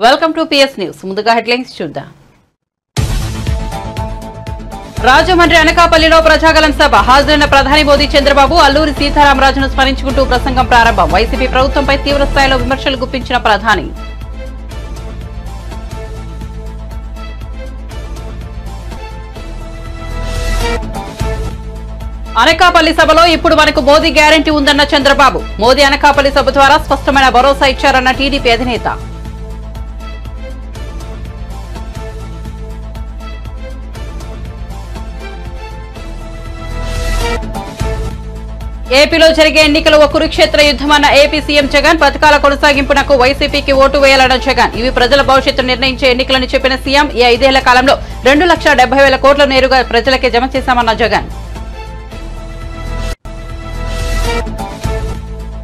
Welcome to PS news. ముందుగా headlines చూద్దాం. రాజమండ్రి అనకాపల్లిలో ప్రజాగలం సభ. హాజరైన ప్రధాని మోదీ చంద్రబాబు అల్లూరి సీతారామరాజును స్మరించుకుంటూ ప్రసంగం ప్రారంభం. వైసీపీ ప్రభుత్వంపై తీవ్ర స్థాయిలో విమర్శలు గుప్పించిన ప్రధాని. అనకాపల్లి సభలో ఇప్పుడు మనకు మోదీ గ్యారంటీ ఉందన్న చంద్రబాబు. మోదీ అనకాపల్లి సభ ద్వారా స్పష్టమైన భరోసా ఇచ్చారన్న టీడీపీ అధినేత. ఏపీలో జరిగే ఎన్నికలు ఓ కురుక్షేత్ర యుద్దమన్న ఏపీ సీఎం జగన్. పథకాల కొనసాగింపునకు వైసీపీకి ఓటు వేయాలన్న జగన్. ఇవి ప్రజల భవిష్యత్తు నిర్ణయించే ఎన్నికలని చెప్పిన సీఎం. ఈ 5 ఏళ్ల కాలంలో 2,70,000 కోట్ల నేరుగా ప్రజలకే జమ చేశామన్న జగన్.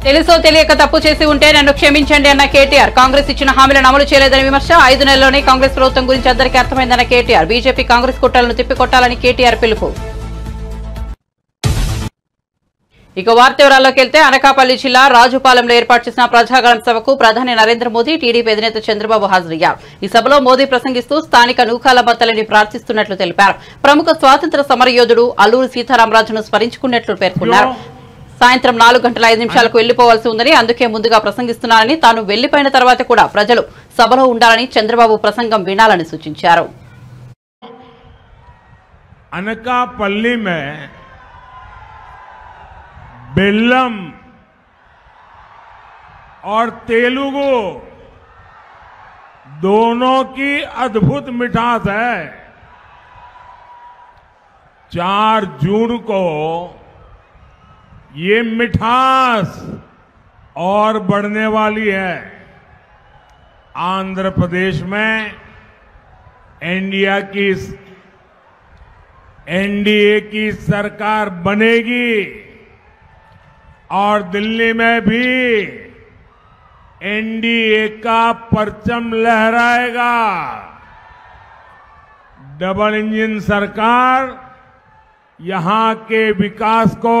తెలుసో తెలియక తప్పు చేసి ఉంటే నన్ను క్షమించండి అన్న కేటీఆర్. కాంగ్రెస్ ఇచ్చిన హామీలను అమలు చేయలేదని విమర్శ. 5 నెలల్లోనే కాంగ్రెస్ ప్రభుత్వం గురించి అందరికీ అర్థమైందన్న కేటీఆర్. బీజేపీ కాంగ్రెస్ కుట్రలను తిప్పికొట్టాలని కేటీఆర్ పిలుపు. ఇక వార్త వివరాల్లోకి వెళ్తే అనకాపల్లి జిల్లా రాజుపాలెంలో ఏర్పాటు చేసిన ప్రజాగలం సభకు ప్రధాని నరేంద్ర మోదీ, టీడీపీ అధినేత చంద్రబాబు హాజరయ్యారు. ఈ సభలో మోదీ ప్రసంగిస్తూ స్థానిక నూకాలమ్మ తల్లిని ప్రార్థిస్తున్నట్లు తెలిపారు. ప్రముఖ స్వాతంత్ర సమరయోధుడు అల్లూరి సీతారామరాజును స్మరించుకున్నట్లు పేర్కొన్నారు. సాయంత్రం 4:05 వెళ్లిపోవాల్సి ఉందని, అందుకే ముందుగా ప్రసంగిస్తున్నానని, తాను వెళ్లిపోయిన తర్వాత కూడా ప్రజలు సభలో ఉండాలని, చంద్రబాబు ప్రసంగం వినాలని సూచించారు. అనకాపల్లి में बेल्लम और तेलुगु दोनों की अद्भुत मिठास है। 4 जून को ये मिठास और बढ़ने वाली है। आंध्र प्रदेश में एनडीए की सरकार बनेगी और दिल्ली में भी एनडीए का परचम लहराएगा। डबल इंजन सरकार यहां के विकास को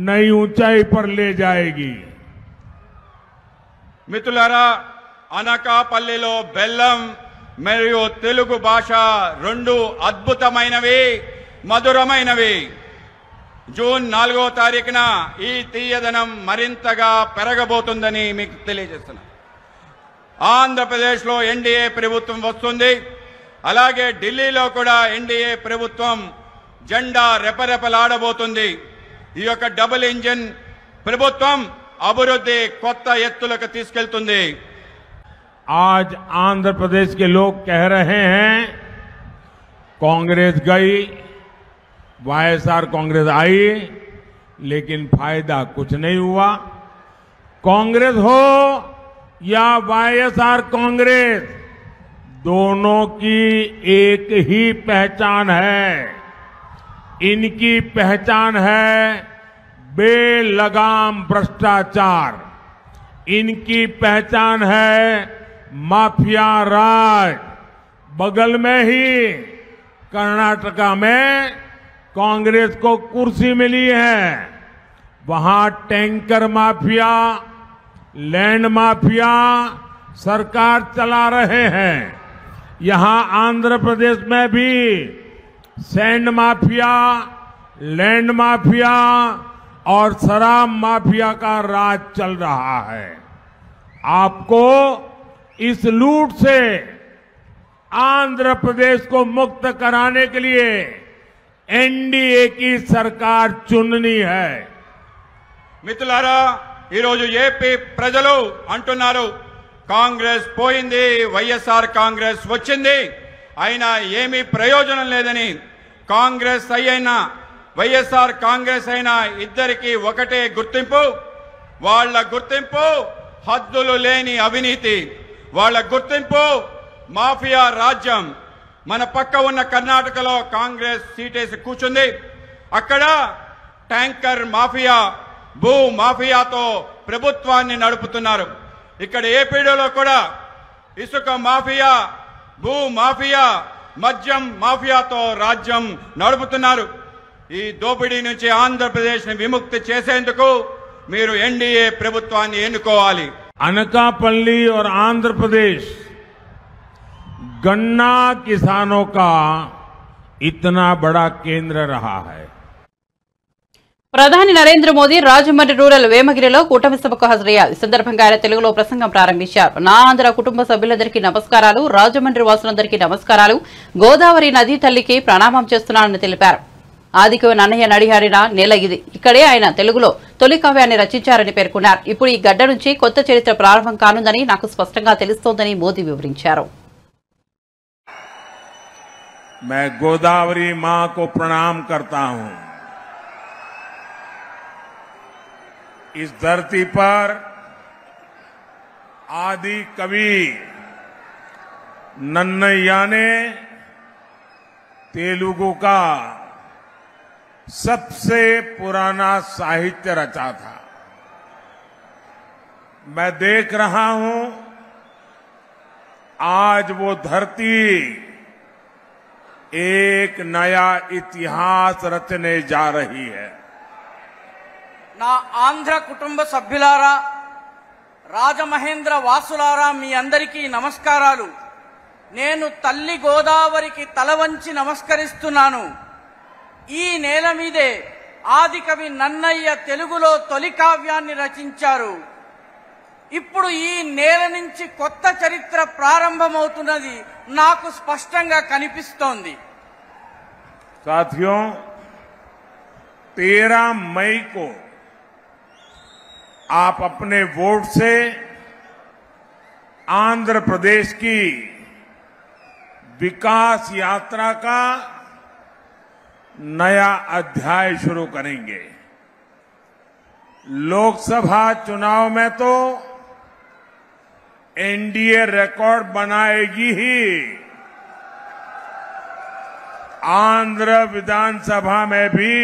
नई ऊंचाई पर ले जाएगी। మిత్రులారా, అనకాపల్లిలో బెల్లం మరియు తెలుగు భాష రెండు అద్భుతమైనవి, మధురమైనవి. జూన్ 4వ తారీఖున ఈ తీయదనం మరింతగా పెరగబోతుందని మీకు తెలియజేస్తున్నా. ఆంధ్రప్రదేశ్లో ఎన్డీఏ ప్రభుత్వం వస్తుంది. అలాగే ఢిల్లీలో కూడా ఎన్డీఏ ప్రభుత్వం జెండా రెపరెపలాడబోతుంది. ఈ యొక్క డబుల్ ఇంజిన్ ప్రభుత్వం అభివృద్ధి కొత్త ఎత్తులకు తీసుకెళ్తుంది. आज आंध्र प्रदेश के लोग कह रहे हैं कांग्रेस गई, वाईएसआर कांग्रेस आई, लेकिन फायदा कुछ नहीं हुआ। कांग्रेस हो या वाईएसआर कांग्रेस, दोनों की एक ही पहचान है। इनकी पहचान है बेलगाम भ्रष्टाचार, इनकी पहचान है माफिया राज। बगल में ही कर्नाटका में कांग्रेस को कुर्सी मिली है, वहां टैंकर माफिया, लैंड माफिया सरकार चला रहे हैं। यहां आंध्र प्रदेश में भी सैंड माफिया, लैंड माफिया और शराब माफिया का राज चल रहा है। आपको इस लूट से आंध्र प्रदेश को मुक्त कराने के लिए एनडीए की सरकार चुननी है। మిత్రులారా, ఈరోజు ఏపీ ప్రజలు అంటున్నారు కాంగ్రెస్ పోయింది, వైఎస్ఆర్ కాంగ్రెస్ వచ్చింది, అయినా ఏమీ ప్రయోజనం లేదని. కాంగ్రెస్ అయినా వైఎస్ఆర్ కాంగ్రెస్ అయినా ఇద్దరికి ఒకటే గుర్తింపు. వాళ్ళ గుర్తింపు హద్దులు లేని అవినీతి, వాళ్ళ గుర్తింపు మాఫియా రాజ్యం. మన పక్క ఉన్న కర్ణాటకలో కాంగ్రెస్ సీటేసి కూర్చుంది. అక్కడ ట్యాంకర్ మాఫియా, భూ మాఫియాతో ప్రభుత్వాన్ని నడుపుతున్నారు. ఇక్కడ ఏపీలో కూడా ఇసుక మాఫియా, భూ మాఫియా, మద్యం మాఫియాతో రాజ్యం నడుపుతున్నారు. ఈ దోపిడీ నుంచి ఆంధ్రప్రదేశ్ని విముక్తి చేసేందుకు మీరు ఎన్డీఏ ప్రభుత్వాన్ని ఎన్నుకోవాలి. అనకాపల్లి और आंध्र प्रदेश गन्ना किसानों का इतना बड़ा केंद्र रहा है. ప్రధాని నరేంద్ర మోదీ రాజమండ్రి రూరల్ వేమగిరిలో కూటమి సభకు హాజరయ్యారు. ఈ సందర్భంగా ఆయన తెలుగులో ప్రసంగం ప్రారంభించారు. నా ఆంధ్ర కుటుంబ సభ్యులందరికీ నమస్కారాలు, రాజమండ్రి వాసులందరికీ నమస్కారాలు, గోదావరి నదీ తల్లికి ప్రణామం చేస్తున్నానని తెలిపారు. ఆదికవి నన్నయ్య నడియాడిన నేల ఇది. ఇక్కడే ఆయన తెలుగులో తొలి కావ్యాన్ని రచించారని పేర్కొన్నారు. ఇప్పుడు ఈ గడ్డ నుంచి కొత్త చరిత్ర ప్రారంభం కానుందని నాకు స్పష్టంగా తెలుస్తోందని మోదీ వివరించారు. मैं गोदावरी मां को प्रणाम करता हूं. इस धरती पर आदि कवि नन्नैया ने तेलुगु का सबसे पुराना साहित्य रचा था. मैं देख रहा हूं आज वो धरती एक नया इतिहास रचने जा रही है. నా ఆంధ్ర కుటుంబ సభ్యులారా, రాజమహేంద్ర వాసులారా, మీ అందరికీ నమస్కారాలు. నేను తల్లి గోదావరికి తల వంచి నమస్కరిస్తున్నాను. ఈ నేల మీదే ఆదికవి నన్నయ్య తెలుగులో తొలి కావ్యాన్ని రచించారు. ఇప్పుడు ఈ నేల నుంచి కొత్త చరిత్ర ప్రారంభమవుతున్నది నాకు స్పష్టంగా కనిపిస్తోంది. साथियों, 13 मई को आप अपने वोट से आंध्र प्रदेश की विकास यात्रा का नया अध्याय शुरू करेंगे. लोकसभा चुनाव में तो एनडीए रिकॉर्ड बनाएगी ही. आंध्र विधानसभा में भी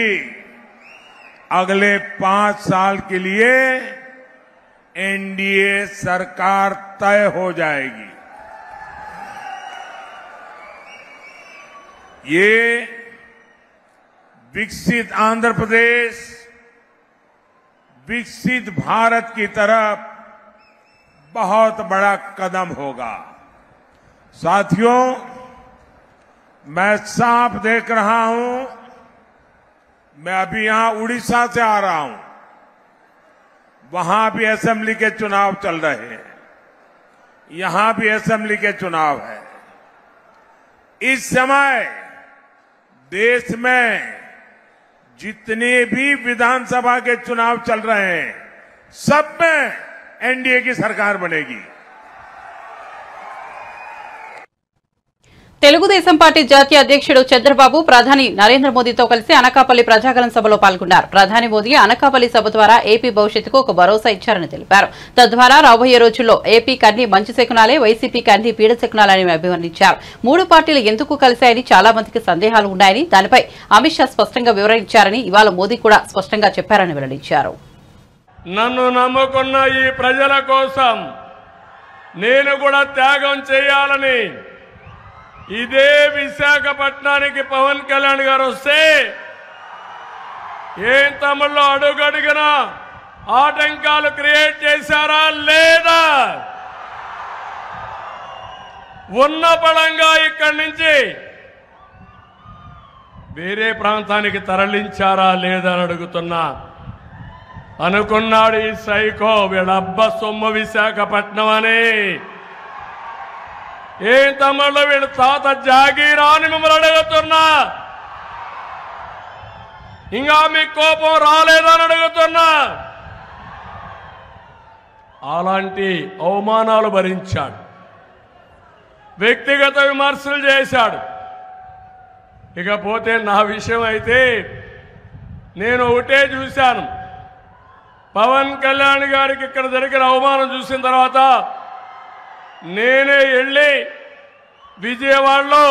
अगले 5 साल के लिए एनडीए सरकार तय हो जाएगी. ये विकसित आंध्र प्रदेश, विकसित भारत की तरफ बहुत बड़ा कदम होगा. साथियों, मैं साफ देख रहा हूं, मैं अभी यहां उड़ीसा से आ रहा हूं. वहां भी असेंबली के चुनाव चल रहे हैं, यहां भी असेंबली के चुनाव है. इस समय देश में जितने भी विधानसभा के चुनाव चल रहे हैं, सब में एनडीए की सरकार बनेगी. తెలుగుదేశం పార్టీ జాతీయ అధ్యక్షుడు చంద్రబాబు ప్రధాని నరేంద్ర మోదీతో కలిసి అనకాపల్లి ప్రజాగళం సభలో పాల్గొన్నారు. ప్రధాని మోదీ అనకాపల్లి సభ ద్వారా ఏపీ భవిష్యత్తుకు ఒక భరోసా ఇచ్చారని తెలిపారు. తద్వారా రాబోయే రోజుల్లో ఏపీకి అన్ని మంచి శకునాలే, వైసీపీకి అన్ని పీడ శకునాలని అభివర్ణించారు. 3 పార్టీలు ఎందుకు కలిశాయని చాలా మందికి సందేహాలు ఉన్నాయని, దానిపై అమిత్ షా స్పష్టంగా వివరించారని, ఇవాళ మోదీ కూడా స్పష్టంగా చెప్పారని వెల్లడించారు. నన్ను నమ్ముకున్న ఈ ప్రజల కోసం నేను కూడా త్యాగం చేయాలని ఇదే విశాఖపట్నానికి పవన్ కళ్యాణ్ గారు వస్తే ఏం తమిళలో అడుగడుగున ఆటంకాలు క్రియేట్ చేశారా లేదా? ఉన్న పడంగా ఇక్కడి నుంచి వేరే ప్రాంతానికి తరలించారా లేదా అని అడుగుతున్నా. అనుకున్నాడు ఈ సైకో వీళ్ళబ్బ సొమ్ము విశాఖపట్నం అని. ఏం తమ్ముళ్ళు వీళ్ళ తాత జాగీరా అని మిమ్మల్ని అడుగుతున్నా. ఇంకా మీకు కోపం రాలేదని అడుగుతున్నా. అలాంటి అవమానాలు భరించాడు, వ్యక్తిగత విమర్శలు చేశాడు. ఇకపోతే నా విషయం అయితే నేను ఒకటే చూశాను, పవన్ కళ్యాణ్ గారికి ఇక్కడ జరిగిన అవమానం చూసిన తర్వాత నేనే వెళ్ళి విజయవాడలో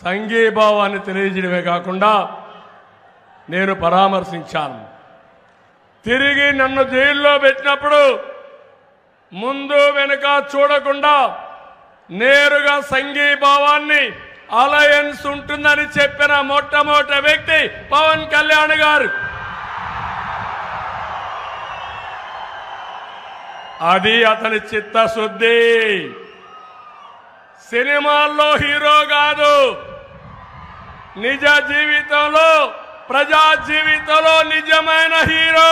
సంఘీభావాన్ని తెలియజేయడమే కాకుండా నేను పరామర్శించాను. తిరిగి నన్ను జైల్లో పెట్టినప్పుడు ముందు వెనుక చూడకుండా నేరుగా సంఘీభావాన్ని అలయన్స్ ఉంటుందని చెప్పిన మొట్టమొదటి వ్యక్తి పవన్ కళ్యాణ్ గారు. అది అతని చిత్తశుద్ధి. సినిమాల్లో హీరో కాదు, నిజ జీవితంలో ప్రజా జీవితంలో నిజమైన హీరో.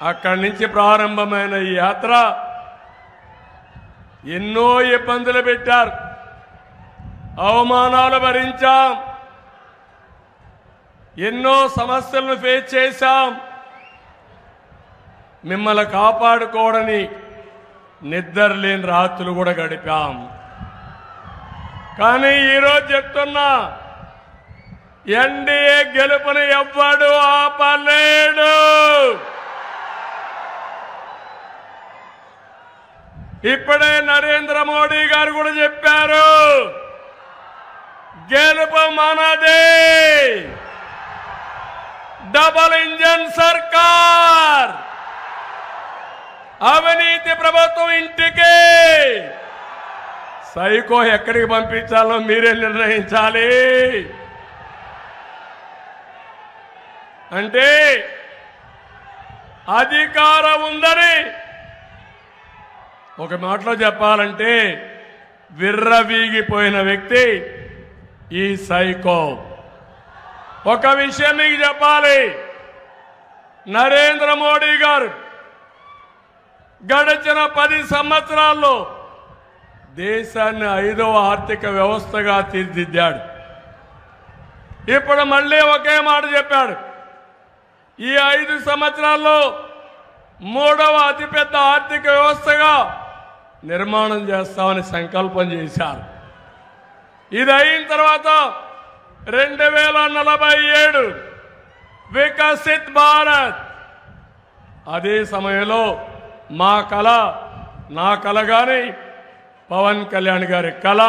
అక్కడి నుంచి ప్రారంభమైన ఈ యాత్ర ఎన్నో ఇబ్బందులు పెట్టారు, అవమానాలు భరించాం, ఎన్నో సమస్యలను ఫేస్ చేశాం. మిమ్మల్ని కాపాడుకోవడని నిద్రలేని రాత్రులు కూడా గడిపాం. కానీ ఈరోజు చెప్తున్నా, ఎన్డీఏ గెలుపుని ఎవ్వడు ఆపలేడు. ఇప్పుడే నరేంద్ర మోడీ గారు కూడా చెప్పారు, గెలుపు మనదే, డబుల్ ఇంజన్ సర్కార్, అవినీతి ప్రభుత్వం ఇంటికి. సైకో ఎక్కడికి పంపించాలో మీరే నిర్ణయించాలి. అంటే అధికారం ఉందని ఒక మాటలో చెప్పాలంటే విర్రవీగిపోయిన వ్యక్తి ఈ సైకో. ఒక విషయం మీకు చెప్పాలి, నరేంద్ర మోడీ గారు గడిచిన 10 సంవత్సరాల్లో దేశాన్ని 5వ ఆర్థిక వ్యవస్థగా తీర్చిదిద్దాడు. ఇప్పుడు మళ్ళీ ఒకే మాట చెప్పాడు, ఈ 5 సంవత్సరాల్లో 3వ అతిపెద్ద ఆర్థిక వ్యవస్థగా నిర్మాణం చేస్తామని సంకల్పం చేశారు. ఇది అయిన తర్వాత 2047 వికసిత్ భారత్. అదే సమయంలో మా కళ, నా కళ గాని పవన్ కళ్యాణ్ గారి కళ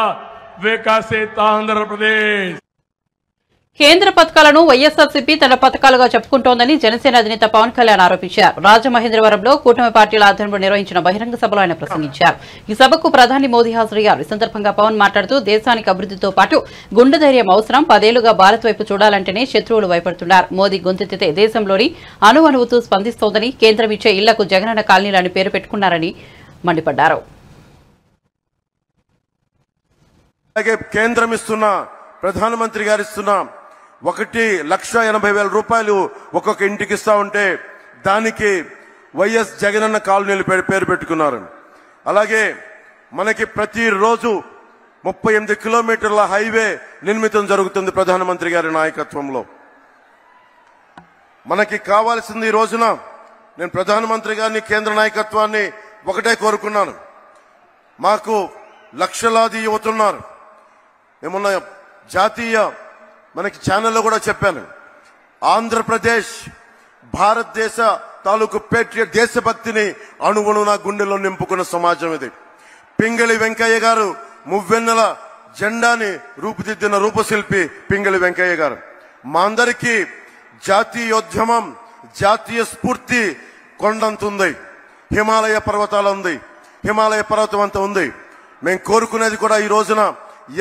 వికసిత్ ఆంధ్రప్రదేశ్. కేంద్ర పథకాలను వైఎస్ఆర్సీపీ తన పథకాలుగా చెప్పుకుంటోందని జనసేన అధినేత పవన్ కళ్యాణ్ ఆరోపించారు. రాజమహేంద్రవరంలో కూటమి పార్టీల ఆధ్వర్యంలో నిర్వహించిన బహిరంగ సభలో ఆయన ప్రసంగించారు. ఈ సభకు ప్రధాని మోదీ హాజరయ్యారు. ఈ సందర్భంగా పవన్ మాట్లాడుతూ, దేశానికి అభివృద్దితో పాటు గుండె ధైర్యం అవసరం. 10 ఏళ్లుగా భారత్ వైపు చూడాలంటేనే శత్రువులు భయపడుతున్నారు. మోదీ గొంతెత్తితే దేశంలోని అణువణువుతూ స్పందిస్తోందని, కేంద్రం ఇచ్చే ఇళ్లకు జగనన్న కాలనీలని పేరు పెట్టుకున్నారని మండిపడ్డారు. కేంద్రం ఇస్తున్న, ప్రధానమంత్రి గారు ఇస్తున్న 1,80,000 రూపాయలు ఒక్కొక్క ఇంటికి ఇస్తా ఉంటే దానికి వైఎస్ జగనన్న కాలనీలు పేరు పెట్టుకున్నారు. అలాగే మనకి ప్రతిరోజు 38 కిలోమీటర్ల హైవే నిర్మితం జరుగుతుంది ప్రధానమంత్రి గారి నాయకత్వంలో. మనకి కావాల్సింది ఈ రోజున, నేను ప్రధానమంత్రి గారిని, కేంద్ర నాయకత్వాన్ని ఒకటే కోరుకున్నాను, మాకు లక్షలాది యువతున్నారు. ఏమన్నా జాతీయ మనకి ఛానల్లో కూడా చెప్పాను, ఆంధ్రప్రదేశ్ భారతదేశ తాలూకు పేట్రియట్ దేశభక్తిని అణువును నా గుండెలో నింపుకున్న సమాజం ఇది. పింగళి వెంకయ్య గారు మువ్వెన్నెల జెండాని రూపుదిద్దిన రూపశిల్పి పింగళి వెంకయ్య గారు. మా అందరికీ జాతీయోద్యమం, జాతీయ స్ఫూర్తి కొండంత ఉంది, హిమాలయ పర్వతాలు ఉంది, హిమాలయ పర్వతం అంతా ఉంది. మేము కోరుకునేది కూడా ఈ రోజున,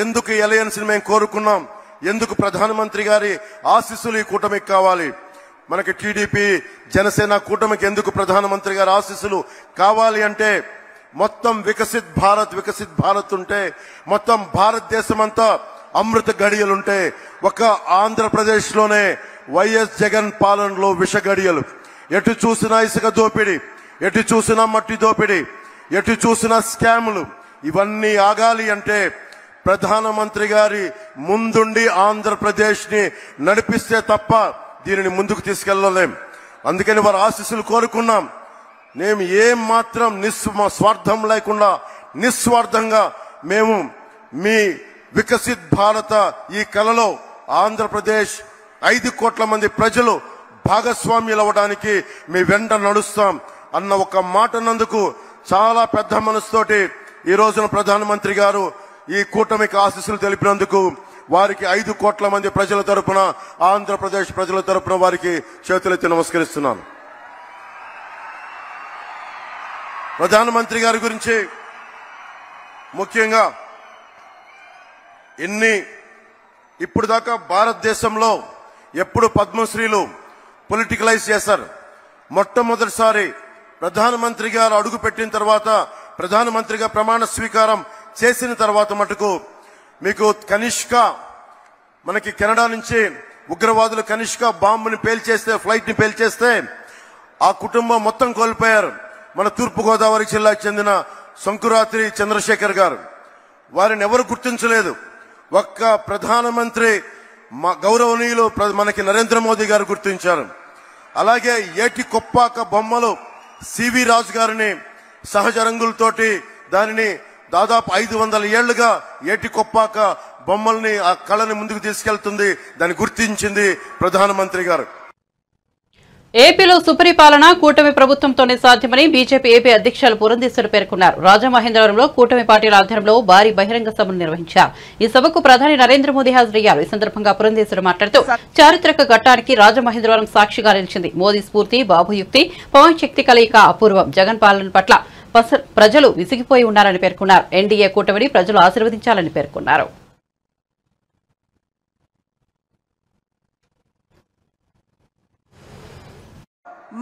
ఎందుకు ఈ అలయన్స్ ని మేము కోరుకున్నాం, ఎందుకు ప్రధానమంత్రి గారి ఆశీస్సులు ఈ కూటమికి కావాలి, మనకి టీడీపీ జనసేన కూటమికి ఎందుకు ప్రధానమంత్రి గారి ఆశీస్సులు కావాలి అంటే, మొత్తం వికసిత్ భారత్ ఉంటే, మొత్తం భారతదేశం అంతా అమృత గడియలుంటే, ఒక ఆంధ్రప్రదేశ్ లోనే వైఎస్ జగన్ పాలనలో విష గడియలు. ఎటు చూసినా ఇసుక దోపిడీ, ఎటు చూసినా మట్టి దోపిడీ, ఎటు చూసినా స్కాములు. ఇవన్నీ ఆగాలి అంటే ప్రధానమంత్రి గారి ముందుండి ఆంధ్రప్రదేశ్ ని నడిపిస్తే తప్ప దీనిని ముందుకు తీసుకెళ్లలేం. అందుకని వారి ఆశీస్సులు కోరుకున్నాం. మేము ఏం మాత్రం స్వార్థం లేకుండా నిస్వార్థంగా మేము మీ వికసిత్ భారత ఈ కలలో ఆంధ్రప్రదేశ్ 5 కోట్ల మంది ప్రజలు భాగస్వామ్యులు అవ్వడానికి మీ వెంట నడుస్తాం అన్న ఒక మాట నందుకు చాలా పెద్ద మనసుతోటి ఈ రోజున ప్రధానమంత్రి గారు ఈ కూటమికి ఆశీస్సులు తెలిపినందుకు వారికి 5 కోట్ల మంది ప్రజల తరపున, ఆంధ్రప్రదేశ్ ప్రజల తరపున వారికి చేతులెత్తి నమస్కరిస్తున్నాను. ప్రధానమంత్రి గారి గురించి ముఖ్యంగా ఇప్పుడు దాకా భారతదేశంలో ఎప్పుడు పద్మశ్రీలు పొలిటికలైజ్ చేశారు. మొట్టమొదటిసారి ప్రధానమంత్రి గారు అడుగు పెట్టిన తర్వాత, ప్రధానమంత్రిగా ప్రమాణ స్వీకారం చేసిన తర్వాత మటుకు మీకు కనిష్క, మనకి కెనడా నుంచి ఉగ్రవాదులు కనిష్క బాంబుని పేల్చేస్తే, ఫ్లైట్ ని పేల్చేస్తే ఆ కుటుంబం మొత్తం కోల్పోయారు. మన తూర్పుగోదావరి జిల్లాకు చెందిన శంకురాత్రి చంద్రశేఖర్ గారు. వారిని ఎవరు గుర్తించలేదు. ఒక్క ప్రధానమంత్రి గౌరవనీయులు మనకి నరేంద్ర మోదీ గారు గుర్తించారు. అలాగే ఏటి కొప్పాక బొమ్మలు సివి రాజు గారిని సహజ రంగులతోటి దానిని దాదాపు 500 ఏళ్లుగా ఏటి కొప్పాక బొమ్మల్ని, ఆ కళని ముందుకు తీసుకెళ్తుంది. దాన్ని గుర్తించింది ప్రధానమంత్రి గారు. ఏపీలో సుపరిపాలన కూటమి ప్రభుత్వంతోనే సాధ్యమని బీజేపీ ఏపీ అధ్యక్షులు పురంధేశ్వర్ పేర్కొన్నారు. రాజమహేంద్రవరంలో కూటమి పార్టీల ఆధ్వర్యంలో భారీ బహిరంగ సభను నిర్వహించారు. ఈ సభకు ప్రధాని నరేంద్ర మోదీ హాజరయ్యారు. ఈ సందర్భంగా పురంధేశ్వర్ మాట్లాడుతూ చారిత్రక ఘట్టానికి రాజమహేంద్రవరం సాక్షిగా నిలిచింది. మోదీ స్ఫూర్తి, బాబుయుక్తి, పవన్ శక్తి కలయిక అపూర్వం. జగన్ పాలన పట్ల ప్రజలు విసిగిపోయి ఉన్నారని పేర్కొన్నారు. ఎన్డీఏ కూటమిని ప్రజలు ఆశీర్వదించాలని పేర్కొన్నారు.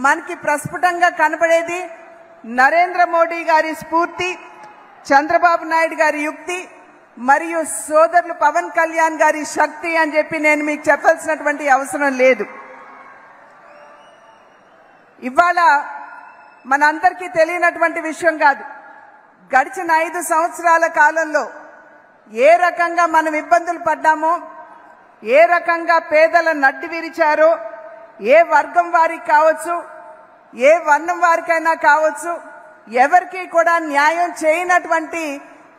మనకి ప్రస్ఫుటంగా కనబడేది నరేంద్ర మోడీ గారి స్ఫూర్తి, చంద్రబాబు నాయుడు గారి యుక్తి మరియు సోదరులు పవన్ కళ్యాణ్ గారి శక్తి అని చెప్పి నేను మీకు చెప్పాల్సినటువంటి అవసరం లేదు. ఇవాళ మనందరికీ తెలియనటువంటి విషయం కాదు. గడిచిన 5 సంవత్సరాల కాలంలో ఏ రకంగా మనం ఇబ్బందులు పడ్డామో, ఏ రకంగా పేదల నడ్డి విరిచారో, ఏ వర్గం వారికి కావచ్చు, ఏ వర్ణం వారికైనా కావచ్చు, ఎవరికి కూడా న్యాయం చేయనటువంటి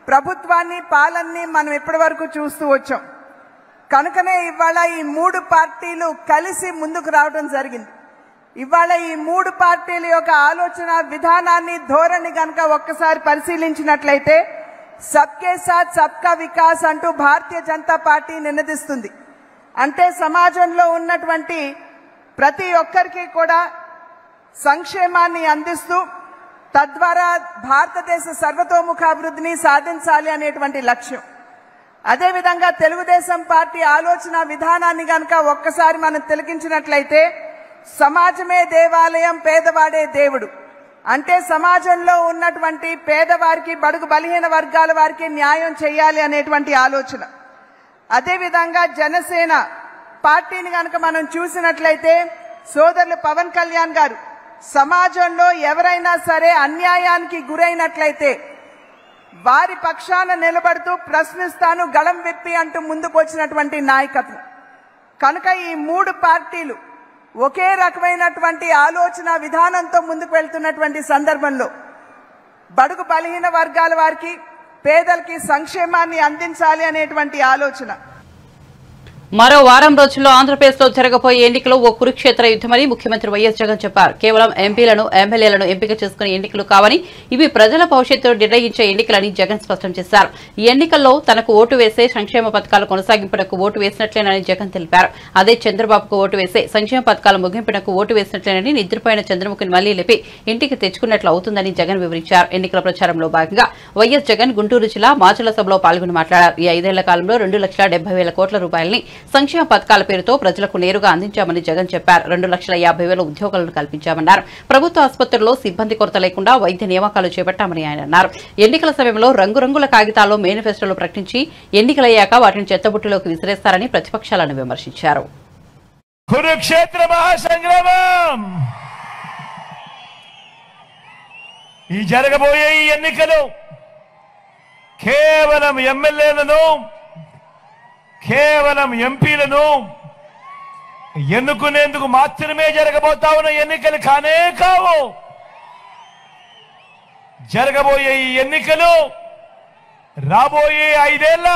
ప్రభుత్వాన్ని, పాలనని మనం ఇప్పటి వరకు చూస్తూ వచ్చాం. కనుకనే ఇవాళ ఈ 3 పార్టీలు కలిసి ముందుకు రావడం జరిగింది. ఇవాళ ఈ 3 పార్టీల యొక్క ఆలోచన విధానాన్ని, ధోరణి కనుక ఒక్కసారి పరిశీలించినట్లయితే సబ్కే సాత్ సబ్కా వికాస్ అంటూ భారతీయ జనతా పార్టీ నినదిస్తుంది. అంటే సమాజంలో ఉన్నటువంటి ప్రతి ఒక్కరికి కూడా సంక్షేమాన్ని అందిస్తూ తద్వారా భారతదేశ సర్వతోముఖాభివృద్ధిని సాధించాలి అనేటువంటి లక్ష్యం. అదేవిధంగా తెలుగుదేశం పార్టీ ఆలోచన విధానాన్ని కనుక ఒక్కసారి మనం తిలకించినట్లయితే సమాజమే దేవాలయం, పేదవాడే దేవుడు. అంటే సమాజంలో ఉన్నటువంటి పేదవారికి, బడుగు బలహీన వర్గాల వారికి న్యాయం చేయాలి అనేటువంటి ఆలోచన. అదేవిధంగా జనసేన పార్టీని కనుక మనం చూసినట్లయితే సోదరులు పవన్ కళ్యాణ్ గారు సమాజంలో ఎవరైనా సరే అన్యాయానికి గురైనట్లయితే వారి పక్షాన నిలబడుతూ ప్రశ్నిస్తాను, గళం విప్పి అంటూ ముందుకు వచ్చినటువంటి నాయకత్వం. కనుక ఈ 3 పార్టీలు ఒకే రకమైనటువంటి ఆలోచన విధానంతో ముందుకు వెళ్తున్నటువంటి సందర్భంలో బడుగు బలహీన వర్గాల వారికి, పేదలకి సంక్షేమాన్ని అందించాలి అనేటువంటి ఆలోచన. మరో వారం రోజుల్లో ఆంధ్రప్రదేశ్లో జరగబోయే ఎన్నికలు ఓ కురుక్షేత్ర యుద్దమని ముఖ్యమంత్రి వైఎస్ జగన్ చెప్పారు. కేవలం ఎంపీలను, ఎమ్మెల్యేలను ఎంపిక చేసుకునే ఎన్నికలు కావని, ఇవి ప్రజల భవిష్యత్తును నిర్ణయించే ఎన్నికలని జగన్ స్పష్టం చేశారు. ఈ ఎన్నికల్లో తనకు ఓటు వేసే సంక్షేమ పథకాల కొనసాగింపునకు ఓటు వేసినట్లేనని జగన్ తెలిపారు. అదే చంద్రబాబుకు ఓటు వేసే సంక్షేమ పథకాల ముగింపునకు ఓటు వేసినట్లేనని, నిద్రపోయిన చంద్రముఖిని మళ్లీ లేపి ఇంటికి తెచ్చుకున్నట్లు అవుతుందని జగన్ వివరించారు. ఎన్నికల ప్రచారంలో భాగంగా వైఎస్ జగన్ గుంటూరు జిల్లా మాచల సభలో పాల్గొని మాట్లాడారు. ఈ 5 ఏళ్ల కాలంలో 2,70,000 కోట్ల రూపాయలని సంక్షేమ పథకాల పేరుతో ప్రజలకు నేరుగా అందించామని జగన్ చెప్పారు. 2,50,000 ఉద్యోగాలను కల్పించామన్నారు. ప్రభుత్వ ఆసుపత్రుల్లో సిబ్బంది కొరత లేకుండా వైద్య నియామకాలు చేపట్టామని ఆయన అన్నారు. ఎన్నికల సమయంలో రంగురంగుల కాగితాల్లో మేనిఫెస్టోలు ప్రకటించి ఎన్నికలయ్యాక వాటిని చెత్తబుట్టిలోకి విసిరేస్తారని ప్రతిపక్షాలను విమర్శించారు. కురుక్షేత్ర మహాసంగ్రామం. ఈ జరగబోయే ఈ ఎన్నికలు కేవలం ఎమ్మెల్యేలను, కేవలం ఎంపీలను ఎన్నుకునేందుకు మాత్రమే జరగబోతా ఉన్న ఎన్నికలు కానే కావు. జరగబోయే ఈ ఎన్నికలు రాబోయే 5 ఏళ్ల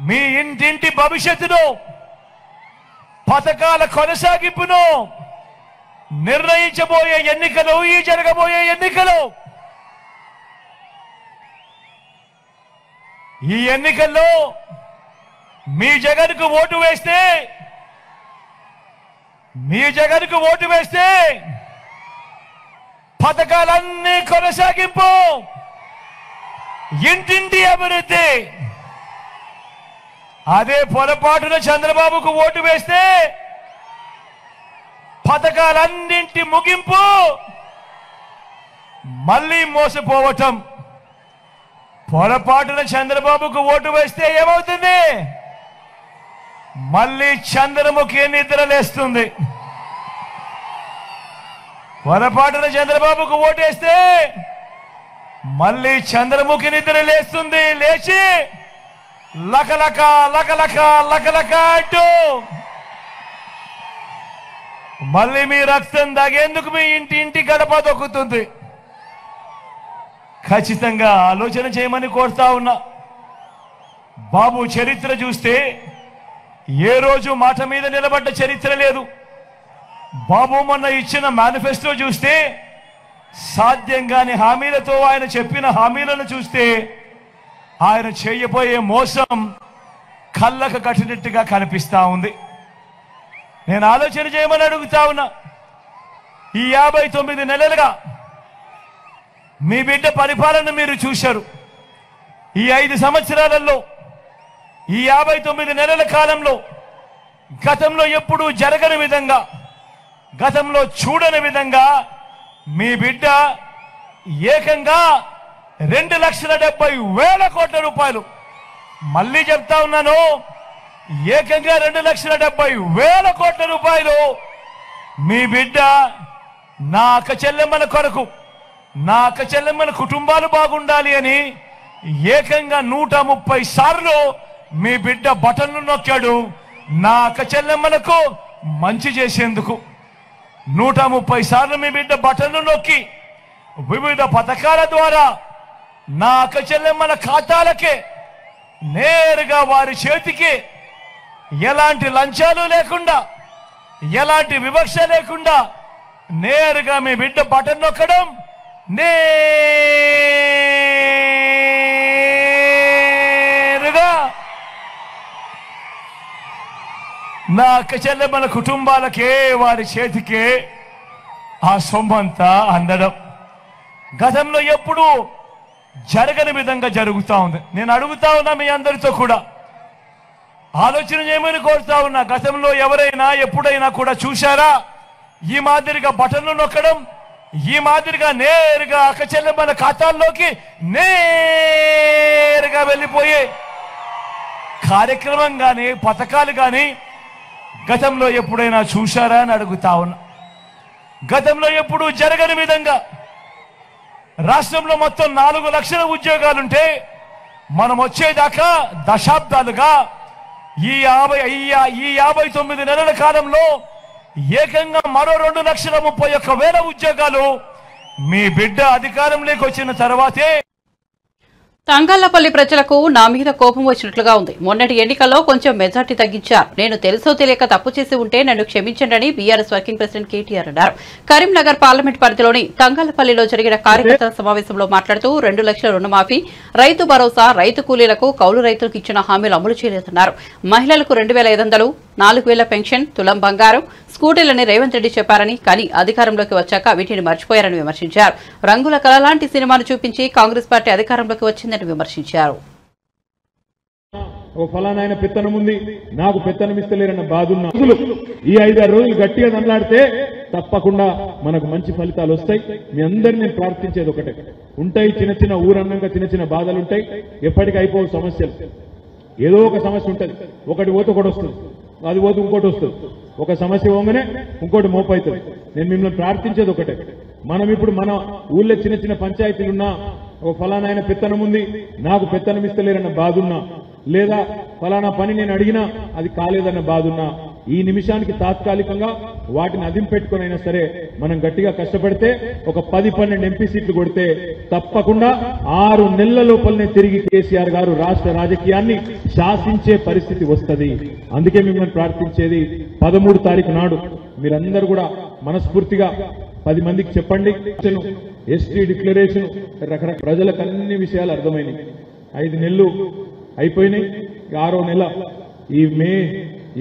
మీ ఇంటింటి భవిష్యత్తును, పథకాల కొనసాగింపును నిర్ణయించబోయే ఎన్నికలు ఈ జరగబోయే ఎన్నికలు. ఈ ఎన్నికల్లో మీ జగన్కు ఓటు వేస్తే పథకాలన్నీ కొనసాగింపు, ఇంటింటి అభివృద్ధి. అదే పొరపాటున చంద్రబాబుకు ఓటు వేస్తే పథకాలన్నింటి ముగింపు మళ్ళీ మోసపోవటం. పొరపాటున చంద్రబాబుకు ఓటు వేస్తే ఏమవుతుంది? మళ్ళీ చంద్రముఖి నిద్రలేస్తుంది. పొరపాటున చంద్రబాబుకు ఓటేస్తే మళ్ళీ చంద్రముఖి నిద్రలేస్తుంది. లేచి లకలక లకలక లకలక అంటూ మళ్ళీ మీ రక్తం దాగేందుకు మీ ఇంటి గడప దొక్కుతుంది. ఖచ్చితంగా ఆలోచన చేయమని కోరుతా ఉన్నా. బాబు చరిత్ర చూస్తే ఏ రోజు మాట మీద నిలబడ్డ చరిత్ర లేదు. బాబు మొన్న ఇచ్చిన మేనిఫెస్టో చూస్తే సాధ్యంగాని హామీలతో ఆయన చెప్పిన హామీలను చూస్తే ఆయన చేయబోయే మోసం కళ్ళకు కట్టినట్టుగా కనిపిస్తా ఉంది. నేను ఆలోచన చేయమని అడుగుతా ఉన్నా. ఈ 59 నెలలుగా మీ బిడ్డ పరిపాలన మీరు చూశారు. ఈ 5 సంవత్సరాలలో, ఈ 59 నెలల కాలంలో గతంలో ఎప్పుడూ జరగని విధంగా, గతంలో చూడని విధంగా మీ బిడ్డ ఏకంగా 2,70,000 కోట్ల రూపాయలు, మళ్ళీ చెప్తా ఉన్నాను, ఏకంగా 2,70,000 కోట్ల రూపాయలు మీ బిడ్డ నా అక్క చెల్లెమ్మల కొరకు, నా అక్క చెల్లెమ్మల కుటుంబాలు బాగుండాలి అని ఏకంగా 130 సార్లు మీ బిడ్డ బటన్లు నొక్కాడు. నా అక్క చెల్లెమ్మలకు మంచి చేసేందుకు 130 సార్లు మీ బిడ్డ బటన్లు నొక్కి వివిధ పథకాల ద్వారా నా అక్క చెల్లెమ్మల ఖాతాలకే నేరుగా వారి చేతికి ఎలాంటి లంచాలు లేకుండా, ఎలాంటి వివక్ష లేకుండా నేరుగా మీ బిడ్డ బటన్ నొక్కడం, నేరుగా నా అక్క చెల్లెమ్మల కుటుంబాలకే వారి చేతికే ఆ సొమ్మంతా అందడం గతంలో ఎప్పుడు జరగని విధంగా జరుగుతా ఉంది. నేను అడుగుతా ఉన్నా మీ అందరితో కూడా ఆలోచన చేయమని కోరుతా ఉన్నా. గతంలో ఎవరైనా ఎప్పుడైనా కూడా చూశారా ఈ మాదిరిగా బటన్లు నొక్కడం, ఈ మాదిరిగా నేరుగా అక్క చెల్లెమ్మల ఖాతాల్లోకి నేరుగా వెళ్ళిపోయే కార్యక్రమం కానీ పథకాలు కానీ గతంలో ఎప్పుడైనా చూశారా అని అడుగుతా ఉన్నా. గతంలో ఎప్పుడు జరగని విధంగా రాష్ట్రంలో మొత్తం 4 లక్షల ఉద్యోగాలుంటే మనం వచ్చేదాకా దశాబ్దాలుగా ఈ 59 నెలల కాలంలో ఏకంగా మరో 2,31,000 ఉద్యోగాలు మీ బిడ్డ అధికారంలోకి వచ్చిన తర్వాతే. తంగళ్లపల్లి ప్రజలకు నా మీద కోపం వచ్చినట్లుగా ఉంది. మొన్నటి ఎన్నికల్లో కొంచెం మెజార్టీ తగ్గించారు. నేను తెలుసో తెలియక తప్పు చేసి ఉంటే నన్ను క్షమించండి బీఆర్ఎస్ వర్కింగ్ ప్రెసిడెంట్ కేటీఆర్ అన్నారు. కరీంనగర్ పార్లమెంట్ పరిధిలోని తంగళ్లపల్లిలో జరిగిన కార్యకర్తల సమావేశంలో మాట్లాడుతూ 2 లక్షల రుణమాఫీ, రైతు భరోసా, రైతు కూలీలకు, కౌలు రైతులకు ఇచ్చిన హామీలు అమలు చేయలేదన్నారు. మహిళలకు 2,500, 4,000 పెన్షన్, తులం బంగారం, స్కూటీలని రేవంత్ రెడ్డి చెప్పారని, కానీ అధికారంలోకి వచ్చాక వీటిని మర్చిపోయారని విమర్శించారు. రంగుల కళ లాంటి సినిమాను చూపించి కాంగ్రెస్ పార్టీ అధికారంలోకి వచ్చిందని విమర్శించారు. ఓ ఫలానాయన పెత్తనం ఉంది, నాకు పెత్తనం ఇస్తలేరన్న బాధున్న ఈ 5-6 రోజులు గట్టిగా దండలాడితే తప్పకుండా మనకు మంచి ఫలితాలు వస్తాయి. మీ అందరినీ నేను ప్రార్థించేది ఒకటే, ఉంటాయి చిన్న చిన్న ఊరన్నాక చిన్న చిన్న బాధలు ఉంటాయి, ఎప్పటికీ అయిపోవు సమస్యలు. ఏదో ఒక సమస్య ఉంటుంది, ఒకటి పోతే ఒకటి వస్తుంది, అది పోతే ఇంకోటి వస్తుంది, ఒక సమస్య పోగానే ఇంకోటి మోపవుతుంది. నేను మిమ్మల్ని ప్రార్థించేది ఒకటే, మనం ఇప్పుడు మన ఊళ్ళో చిన్న చిన్న పంచాయతీలున్నా ఒక ఫలానాయన పెత్తనం ఉంది, నాకు పెత్తనం ఇస్తలేరన్న బాధున్నా, లేదా ఫలానా పని నేను అడిగినా అది కాలేదన్న బాధున్నా, ఈ నిమిషానికి తాత్కాలికంగా వాటిని అదింపెట్టుకునైనా సరే మనం గట్టిగా కష్టపడితే ఒక 10-12 ఎంపీ సీట్లు కొడితే తప్పకుండా 6 నెలల లోపలనే తిరిగి కేసీఆర్ గారు రాష్ట్ర రాజకీయాన్ని శాసించే పరిస్థితి వస్తుంది. అందుకే మిమ్మల్ని ప్రార్థించేది 13 తారీఖు నాడు మీరందరూ కూడా మనస్ఫూర్తిగా 10 మందికి చెప్పండి. ఎస్టీ డిక్లరేషన్ రకరకాల ప్రజలకు అన్ని విషయాలు అర్థమైనాయి. 5 నెలలు అయిపోయినాయి, 6వ నెల ఈ మే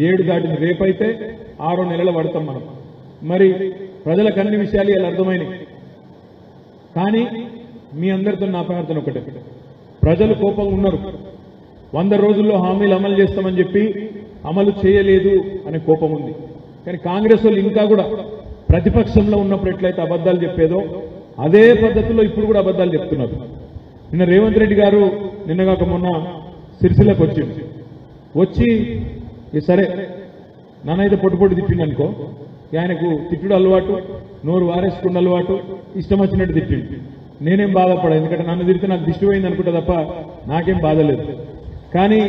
7 దాటిన రేపైతే 6వ నెలలో పడతాం మనం. మరి ప్రజలకు అన్ని విషయాలు ఇలా అర్థమైనాయి. కానీ మీ అందరితో నా ప్రార్థన ఒకటే, ప్రజలు కోపంగా ఉన్నారు. 100 రోజుల్లో హామీలు అమలు చేస్తామని చెప్పి అమలు చేయలేదు అనే కోపం ఉంది. కానీ కాంగ్రెస్ వాళ్ళు ఇంకా కూడా ప్రతిపక్షంలో ఉన్నప్పుడు ఎట్లయితే అబద్ధాలు చెప్పేదో అదే పద్ధతిలో ఇప్పుడు కూడా అబద్ధాలు చెప్తున్నారు. నిన్న రేవంత్ రెడ్డి గారు నిన్నగాక మొన్న సిరిసిల్లకు వచ్చి సరే నానైతే పొట్టు తిట్టిండు అనుకో, ఆయనకు తిట్టుడు అలవాటు, నోరు వారేసుకున్న అలవాటు, ఇష్టం వచ్చినట్టు తిట్టిండు. నేనేం బాధపడా, ఎందుకంటే నన్ను తిరిగితే నాకు దిష్టి పోయింది అనుకుంటా తప్ప నాకేం బాధ లేదు. కానీ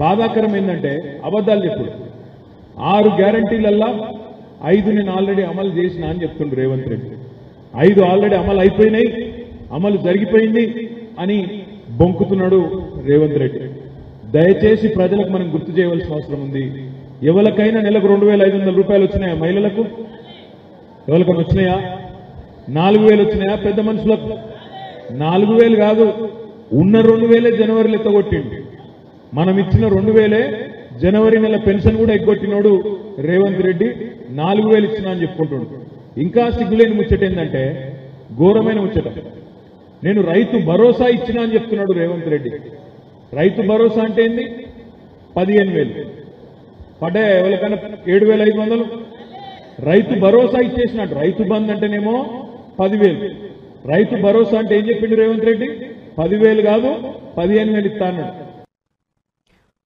బాధాకరం ఏంటంటే అబద్ధాలు చెప్పుడు. 6 గ్యారంటీలల్లా 5 నేను ఆల్రెడీ అమలు చేసిన అని చెప్తుండ్రు రేవంత్ రెడ్డి. 5 ఆల్రెడీ అమలు అయిపోయినాయి, అమలు జరిగిపోయింది అని బొంకుతున్నాడు రేవంత్ రెడ్డి. దయచేసి ప్రజలకు మనం గుర్తు చేయవలసిన అవసరం ఉంది. ఎవరికైనా నెలకు 2,500 రూపాయలు వచ్చినాయా? మహిళలకు ఎవరికైనా వచ్చినాయా? 4,000 వచ్చినాయా? పెద్ద మనుషులకు 4,000 కాదు, ఉన్న 2,000 జనవరిలో ఎత్తగొట్టిండు. మనం ఇచ్చిన 2,000 జనవరి నెల పెన్షన్ కూడా ఎగ్గొట్టినోడు రేవంత్ రెడ్డి. 4,000 ఇచ్చినా అని చెప్పుకుంటున్నాడు. ఇంకా సిగ్గులేని ముచ్చట ఏంటంటే ఘోరమైన ముచ్చట, నేను రైతు భరోసా ఇచ్చినా అని చెప్తున్నాడు రేవంత్ రెడ్డి. రైతు భరోసా అంటే ఏంది? 15,000 పడ్డాయా ఎవరికైనా? 7,500. రైతు భరోసా ఇచ్చేసినట్టు. రైతు బంద్ అంటేనేమో 10,000. రైతు భరోసా అంటే ఏం చెప్పిండు రేవంత్ రెడ్డి? 10,000 కాదు 15,000 ఇస్తా అన్నాడు.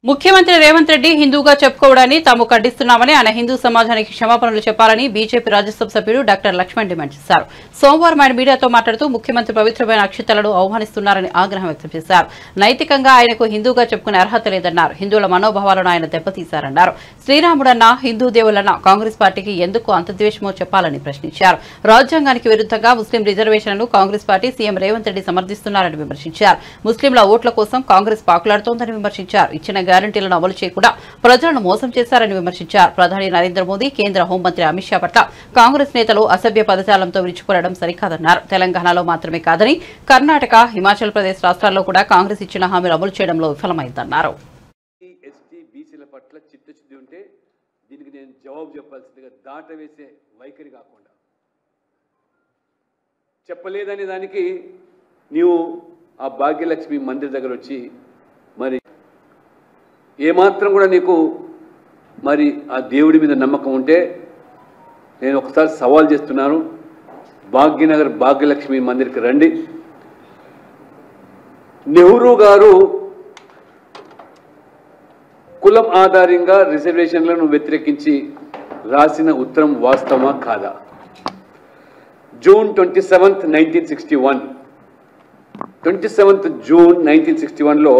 ముఖ్యమంత్రి రేవంత్ రెడ్డి హిందూగా చెప్పుకోవడాన్ని తాము ఖండిస్తున్నామని, ఆయన హిందూ సమాజానికి క్షమాపణలు చెప్పాలని బీజేపీ రాజ్యసభ సభ్యుడు డాక్టర్ లక్ష్మణ్ డిమాండ్ చేశారు. సోమవారం ఆయన మీడియాతో మాట్లాడుతూ ముఖ్యమంత్రి పవిత్రమైన అక్షతలను అవమానిస్తున్నారని ఆగ్రహం వ్యక్తం చేశారు. నైతికంగా ఆయనకు హిందూగా చెప్పుకునే అర్హత లేదన్నారు. హిందువుల మనోభావాలను ఆయన దెబ్బతీశారన్నారు. శ్రీరాముడన్న, హిందూ దేవులన్న కాంగ్రెస్ పార్టీకి ఎందుకు అంత ద్వేషమో చెప్పాలని ప్రశ్నించారు. రాజ్యాంగానికి విరుద్ధంగా ముస్లిం రిజర్వేషన్లను కాంగ్రెస్ పార్టీ సీఎం రేవంత్ రెడ్డి సమర్థిస్తున్నారని విమర్శించారు. ముస్లింల ఓట్ల కోసం కాంగ్రెస్ పాకులాడుతోందని విమర్శించారు. ఇచ్చిన గ్యారంటీలను అమలు చేయకుండా ప్రజలను మోసం చేశారని విమర్శించారు. ప్రధాని నరేంద్ర మోదీ, కేంద్ర హోంమంత్రి అమిత్ షా పట్ల కాంగ్రెస్ నేతలు అసభ్య పదజాలంతో విరుచుకుపడడం సరికాదన్నారు. తెలంగాణలో మాత్రమే కాదని కర్ణాటక, హిమాచల్ ప్రదేశ్ రాష్ట్రాల్లో కూడా కాంగ్రెస్ ఇచ్చిన హామీలు అమలు చేయడంలో విఫలమైందన్నారు. ఎస్టీ బీసీల పట్ల చిత్తశుద్ధి ఉంటే దీనికి నేను జవాబు చెప్పాల్సిందిగా దాటవేసే వైఖరి కాకుండా చెప్పలేదనే దానికి నీవు ఆ భాగ్యలక్ష్మి మందిర్ దగ్గర వచ్చి మరి ఏమాత్రం కూడా నీకు మరి ఆ దేవుడి మీద నమ్మకం ఉంటే నేను ఒకసారి సవాల్ చేస్తున్నాను. భాగ్యనగర్ భాగ్యలక్ష్మి మందిర్కి రండి. నెహ్రూ గారు కులం ఆధారంగా రిజర్వేషన్లను వ్యతిరేకించి రాసిన ఉత్తరం వాస్తవమా కాదా? జూన్ 27, 1961 27th జూన్ 1961లో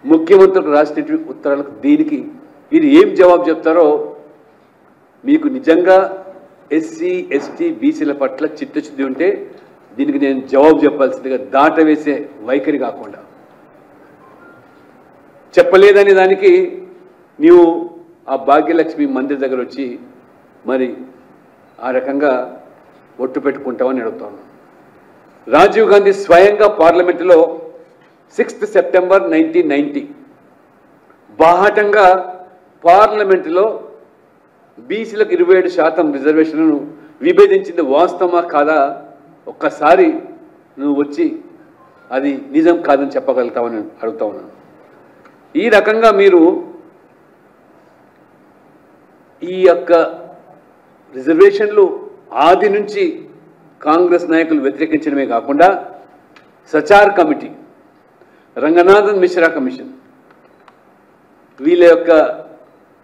ముఖ్యమంత్రులకు రాసినటువంటి ఉత్తరాలకు దీనికి మీరు ఏం జవాబు చెప్తారో, మీకు నిజంగా ఎస్సీ ఎస్టీ బీసీల పట్ల చిత్తశుద్ధి ఉంటే దీనికి నేను జవాబు చెప్పాల్సిందిగా దాటవేసే వైఖరి కాకుండా చెప్పలేదనే దానికి నీవు ఆ భాగ్యలక్ష్మి మందిర్ దగ్గర వచ్చి మరి ఆ రకంగా ఒట్టు పెట్టుకుంటామని అడుగుతాను. రాజీవ్ గాంధీ స్వయంగా పార్లమెంటులో 6th September 1990 బాహాటంగా పార్లమెంటులో బీసీలకు 27% రిజర్వేషన్లను విభేదించింది వాస్తవమా కాదా? ఒక్కసారి నువ్వు వచ్చి అది నిజం కాదని చెప్పగలుగుతామని అడుగుతా ఉన్నాను. ఈ రకంగా మీరు ఈ యొక్క రిజర్వేషన్లు ఆది నుంచి కాంగ్రెస్ నాయకులు వ్యతిరేకించడమే కాకుండా సచార్ కమిటీ, రంగనాథన్ మిశ్రా కమిషన్ వీళ్ళ యొక్క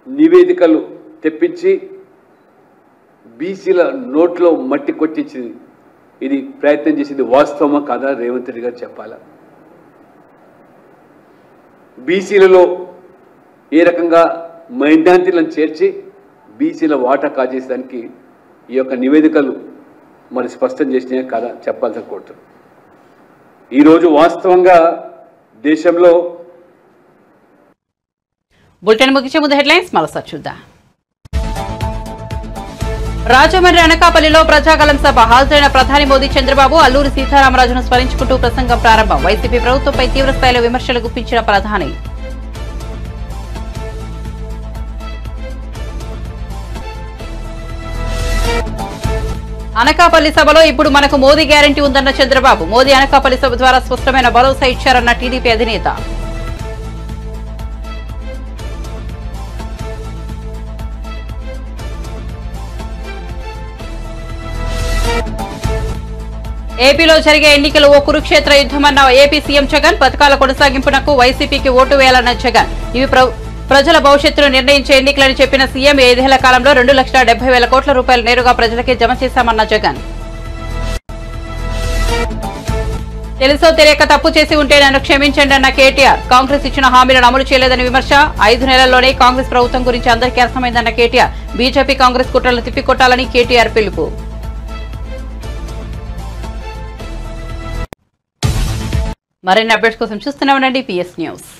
నివేదికలు తెప్పించి బీసీల నోట్లో మట్టి కొట్టించి ఇది ప్రయత్నం చేసింది వాస్తవమా కాదా రేవంత్ రెడ్డి గారు చెప్పాలా? బీసీలలో ఏ రకంగా మైనారిటీలను చేర్చి బీసీల వాటా కాజేసడానికి ఈ యొక్క నివేదికలు మరి స్పష్టం చేసినాయా కాదా చెప్పాల్సిన కోరుతు. ఈరోజు వాస్తవంగా దేశంలో బులెటిన్ ముగించే ముందు హెడ్లైన్స్ మరోసారి చూద్దాం. రాజమండ్రి అనకాపల్లిలో ప్రజాగలం సభ హాజరైన ప్రధాని మోదీ, చంద్రబాబు అల్లూరి సీతారామరాజును స్మరించుకుంటూ ప్రసంగం ప్రారంభం. వైసీపీ ప్రభుత్వంపై తీవ్రస్థాయిలో విమర్శలు గుప్పించిన ప్రధాని. అనకాపల్లి సభలో ఇప్పుడు మనకు మోదీ గ్యారంటీ ఉందన్న చంద్రబాబు. మోదీ అనకాపల్లి సభ ద్వారా స్పష్టమైన భరోసా ఇచ్చారన్న టీడీపీ అధినేత. ఏపీలో జరిగే ఎన్నికలు ఓ కురుక్షేత్ర యుద్ధమన్న ఏపీ సీఎం జగన్. పథకాల కొనసాగింపునకు వైసీపీకి ఓటు వేయాలన్న జగన్. ఇవి ప్రజల భవిష్యత్తును నిర్ణయించే ఎన్నికలని చెప్పిన సీఎం 5 ఏళ్ల కాలంలో 2,70,000 కోట్ల రూపాయలు నేరుగా ప్రజలకే జమ చేశామన్న జగన్. తెలుసో తెలియక తప్పు చేసి ఉంటే నన్ను క్షమించండి అన్న కేటీఆర్. కాంగ్రెస్ ఇచ్చిన హామీలను అమలు చేయలేదని విమర్శ. 5 నెలల్లోనే కాంగ్రెస్ ప్రభుత్వం గురించి అందరికీ అర్థమైందన్న కేటీఆర్. బీజేపీ కాంగ్రెస్ కుట్రలను తిప్పికొట్టాలని కేటీఆర్ పిలుపు. మరిన్ని అప్డేట్స్ కోసం చూస్తూనే ఉండండి PS న్యూస్.